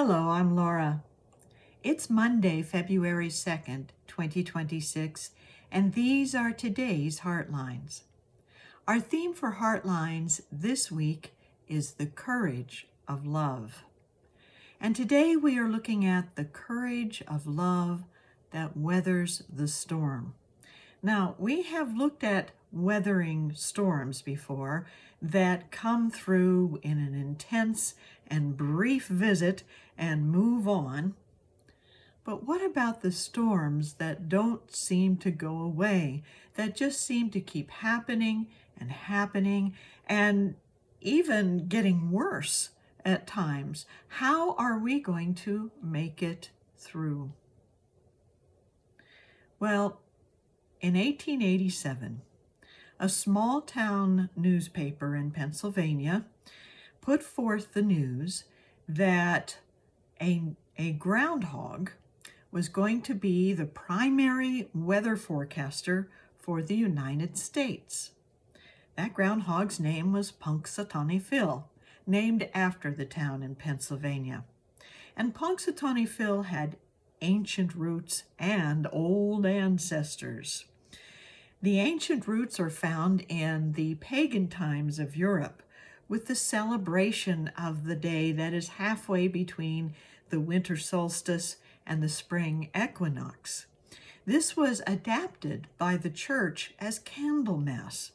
Hello, I'm Laura. It's Monday, February 2nd, 2026, and these are today's Heartlines. Our theme for Heartlines this week is the courage of love. And today we are looking at the courage of love that weathers the storm. Now, we have looked at weathering storms before that come through in an intense and brief visit and move on. But what about the storms that don't seem to go away, that just seem to keep happening and even getting worse at times? How are we going to make it through? Well, in 1887, a small town newspaper in Pennsylvania put forth the news that a groundhog was going to be the primary weather forecaster for the United States. That groundhog's name was Punxsutawney Phil, named after the town in Pennsylvania. And Punxsutawney Phil had ancient roots and old ancestors. The ancient roots are found in the pagan times of Europe, with the celebration of the day that is halfway between the winter solstice and the spring equinox. This was adapted by the church as Candlemas,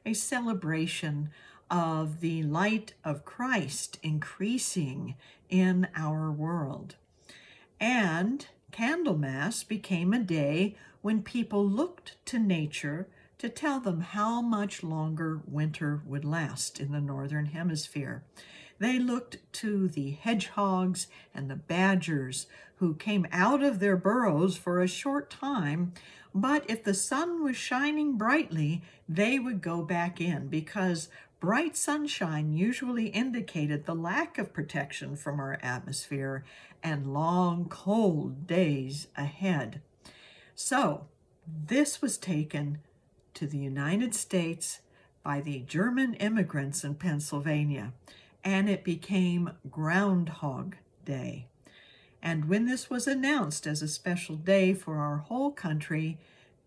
a celebration of the light of Christ increasing in our world. And Candlemas became a day when people looked to nature to tell them how much longer winter would last in the northern hemisphere. They looked to the hedgehogs and the badgers who came out of their burrows for a short time, but if the sun was shining brightly, they would go back in because bright sunshine usually indicated the lack of protection from our atmosphere and long, cold days ahead. So, this was taken to the United States by the German immigrants in Pennsylvania, and it became Groundhog Day. And when this was announced as a special day for our whole country,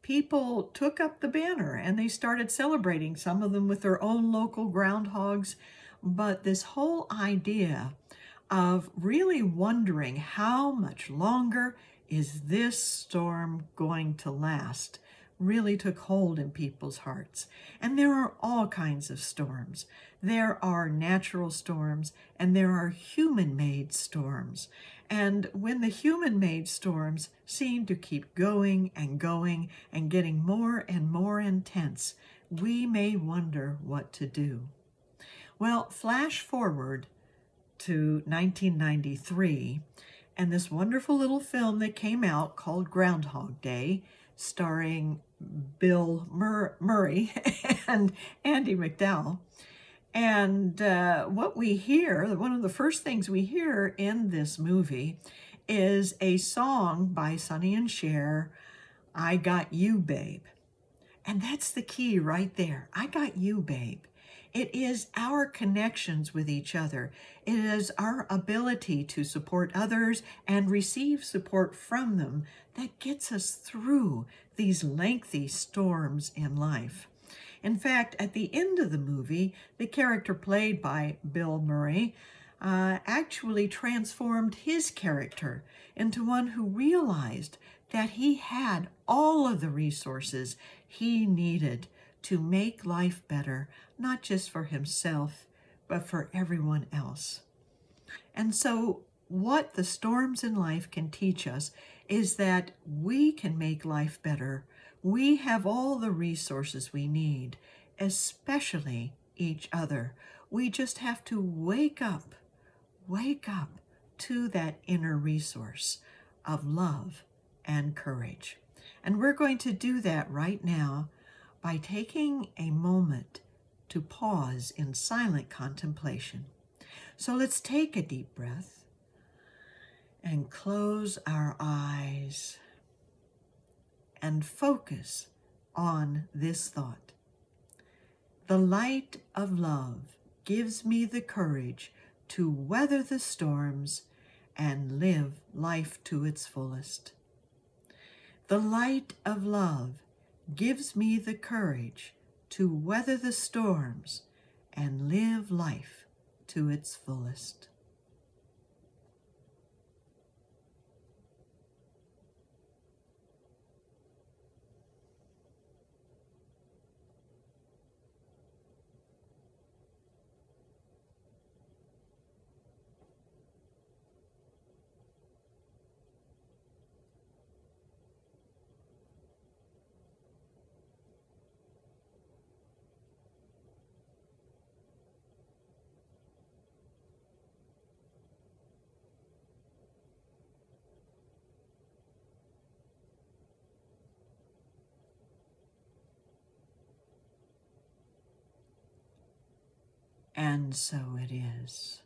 people took up the banner and they started celebrating, some of them with their own local groundhogs. But this whole idea of really wondering how much longer is this storm going to last really took hold in people's hearts. And there are all kinds of storms. There are natural storms and there are human-made storms. And when the human-made storms seem to keep going and getting more and more intense, we may wonder what to do. Well, flash forward to 1993, and this wonderful little film that came out called Groundhog Day, starring Bill Murray and Andy McDowell. And what we hear, one of the first things we hear in this movie is a song by Sonny and Cher, I Got You, Babe. And that's the key right there. I got you, babe. It is our connections with each other. It is our ability to support others and receive support from them that gets us through these lengthy storms in life. In fact, at the end of the movie, the character played by Bill Murray actually transformed his character into one who realized that he had all of the resources he needed to make life better, not just for himself, but for everyone else. And so what the storms in life can teach us is that we can make life better. We have all the resources we need, especially each other. We just have to wake up to that inner resource of love and courage. And we're going to do that right now by taking a moment to pause in silent contemplation. So let's take a deep breath and close our eyes and focus on this thought. The light of love gives me the courage to weather the storms and live life to its fullest. The light of love gives me the courage to weather the storms and live life to its fullest. And so it is.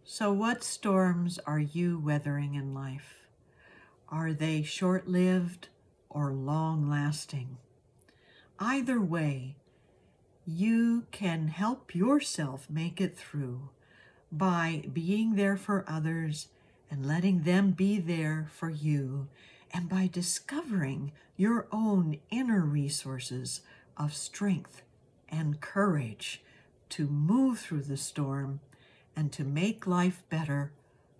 So what storms are you weathering in life? Are they short-lived or long-lasting? Either way, you can help yourself make it through by being there for others and letting them be there for you, and by discovering your own inner resources of strength and courage to move through the storm and to make life better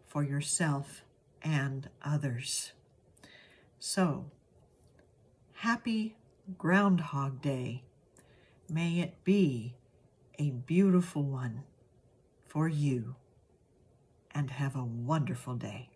for yourself and others. So, happy Groundhog Day. May it be a beautiful one for you, and have a wonderful day.